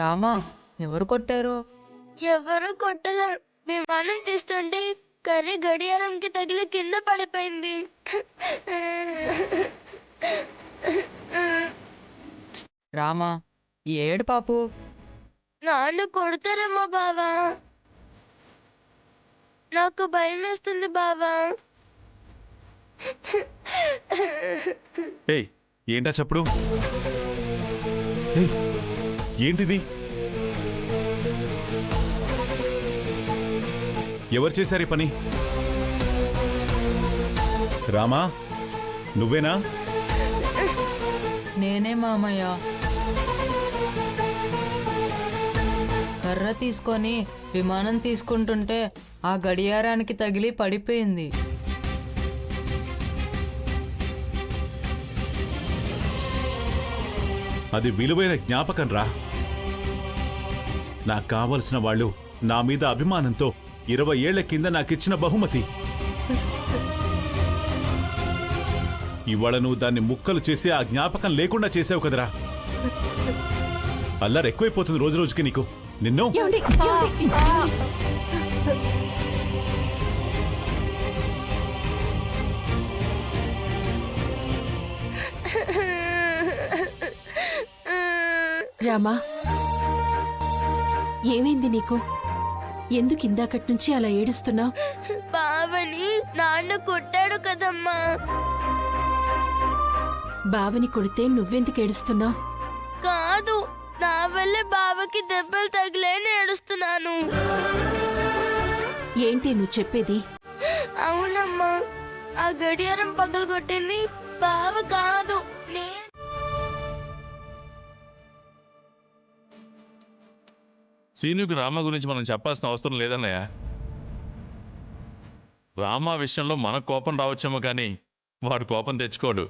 రామా, ఎవరు కొట్టారు? ఎవరు కొట్టలే. విమానం తీస్తుంటే కర్రీ గడియారంకి తగిలి కింద పడిపోయింది. రామా, ఈ ఏడు పాపు. నాన్న కొడతారేమో బావా. నాకు భయం వేస్తుంది బావా. ఏయ్, ఏంటా చెప్పుడు? ఏయ్, ఏంటిది? ఎవరు చేశారు ఈ పని? రామా, నువ్వేనా? నేనే మామయ్య. కర్ర తీసుకొని విమానం తీసుకుంటుంటే ఆ గడియారానికి తగిలి పడిపోయింది. అది విలువైన జ్ఞాపకం రా. నాకు కావలసిన వాళ్ళు నా మీద అభిమానంతో 20 ఏళ్ల కింద నాకిచ్చిన బహుమతి. ఇవాళ నువ్వు దాన్ని ముక్కలు చేసి ఆ జ్ఞాపకం లేకుండా చేసావు కదరా. అల్లరి ఎక్కువైపోతుంది రోజు రోజుకి నీకు. నిన్ను రామా, ఏమైంది నీకు? ఎందుకు ఇందాకటి నుంచి అలా ఏడుస్తున్నావు? బావని నాన్న కొట్టాడు కదమ్మా. బావని కొడితే నువ్వెందుకు ఏడుస్తున్నావు? కాదు, నా వల్లే బావకి దెబ్బలు తగిలేని ఏడుస్తున్నాను. ఏంటి నువ్వు చెప్పేది? అవునమ్మా, ఆ గడియారం పగలు కొట్టింది బావ కాదు, నేను. సీనుకి రామ గురించి మనం చెప్పాల్సిన అవసరం లేదన్నయ్య. రామ విషయంలో మన కోపం రావచ్చేమో కానీ వాడు కోపం తెచ్చుకోడు.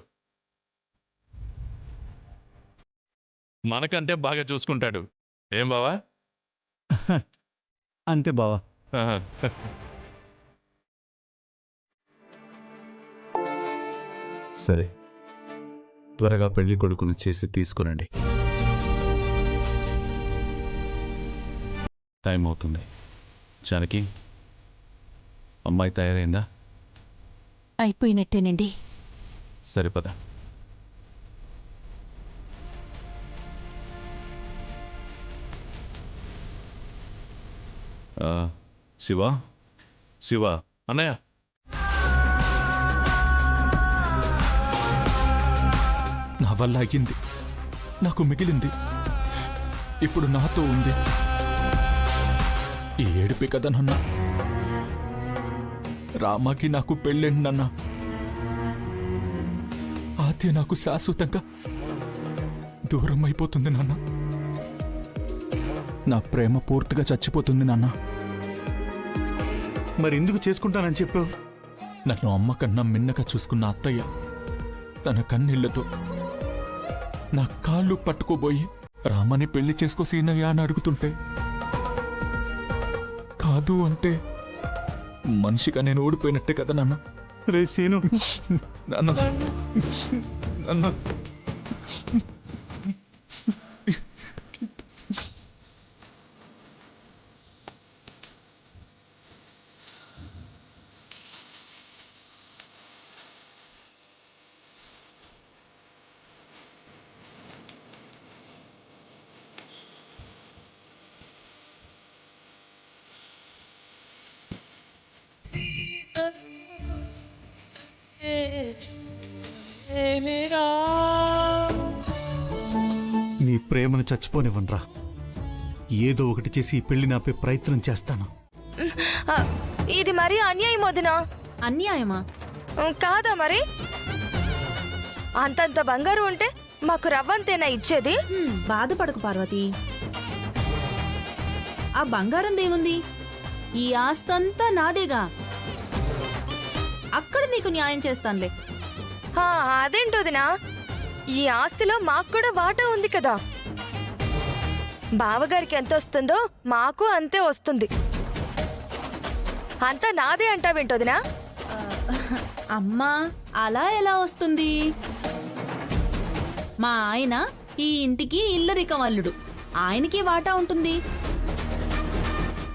మనకంటే బాగా చూసుకుంటాడు. ఏం బావా? అంతే బావా. సరే, త్వరగా పెళ్లి కొడుకుని చేసి తీసుకురండి. టైం అవుతుంది. జానకి, అమ్మాయి తయారైందా? అయిపోయినట్టేనండి. సరిపద. శివ, శివ అన్నయ్య, నా వల్ల అయ్యింది. నాకు మిగిలింది ఇప్పుడు నాతో ఉంది. ఈ ఏడిపే కదా నాన్న. రామాకి నాకు పెళ్ళండి నాన్న. ఆద్య నాకు శాశ్వతంగా దూరం అయిపోతుంది నాన్న. నా ప్రేమ పూర్తిగా చచ్చిపోతుంది నాన్న. మరెందుకు చేసుకుంటానని చెప్పావు? నన్ను అమ్మ కన్నా మిన్నగా చూసుకున్న అత్తయ్య తన కన్నీళ్లతో నా కాళ్ళు పట్టుకోబోయి రామని పెళ్లి చేసుకో సీనయ్య అని అడుగుతుంటే, కాదు అంటే మనిషిగా నేను ఓడిపోయినట్టే కదా నాన్న. రే సీను, నాన్న నాన్న నీ ప్రేమను చచ్చిపోనివ్వనరా. ఏదో ఒకటి చేసి ఈ పెళ్లి నాపే ప్రయత్నం చేస్తాను. ఇది మరీ అన్యాయం వదినా. అన్యాయమా? కాదా మరి? అంతంత బంగారు ఉంటే మాకు రవ్వంతేనా ఇచ్చేది? బాధపడకు పార్వతి, ఆ బంగారం దేముంది? ఈ ఆస్తంతా నాదేగా. అక్కడ నీకు న్యాయం చేస్తానులే. అదేంటోదినా, ఈ ఆస్తిలో మాకు కూడా వాటా ఉంది కదా. బావగారికి ఎంత వస్తుందో మాకు అంతే వస్తుంది. అంతా నాదే అంటావేంటోదినా? అమ్మా, అలా ఎలా వస్తుంది? మా ఆయన ఈ ఇంటికి ఇల్లరికం అల్లుడు. ఆయనకి వాటా ఉంటుంది.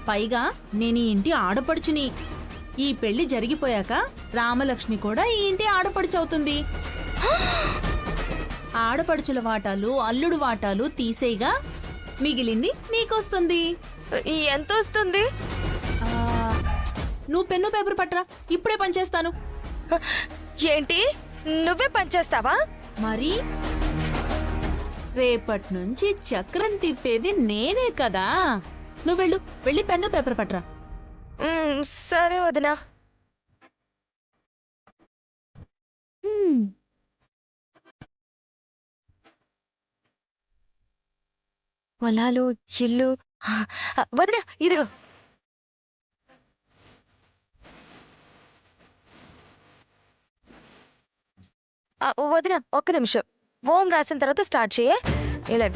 పైగా నేను ఈ ఇంటి ఆడపడుచుని. ఈ పెళ్లి జరిగిపోయాక రామలక్ష్మి కూడా ఈ ఇంటి ఆడపడుచు అవుతుంది. ఆడపడుచుల వాటాలు అల్లుడు వాటాలు తీసేయగా మిగిలింది నీకొస్తుంది. ఎంత వస్తుంది? ఆ, నువ్వు పెన్ను పేపర్ పట్రా, ఇప్పుడే పనిచేస్తాను. ఏంటి, నువ్వే పనిచేస్తావా? మరి రేపటి నుంచి చక్రం తిప్పేది నేనే కదా. నువ్వు వెళ్ళి పెన్ను పేపర్ పట్రా. సరే వదినా. పొలాలు, ఇల్లు. వదినా, ఇదిగో. వదినా, ఒక్క నిమిషం. ఓం రాసిన తర్వాత స్టార్ట్ చేయే. ఇలాగ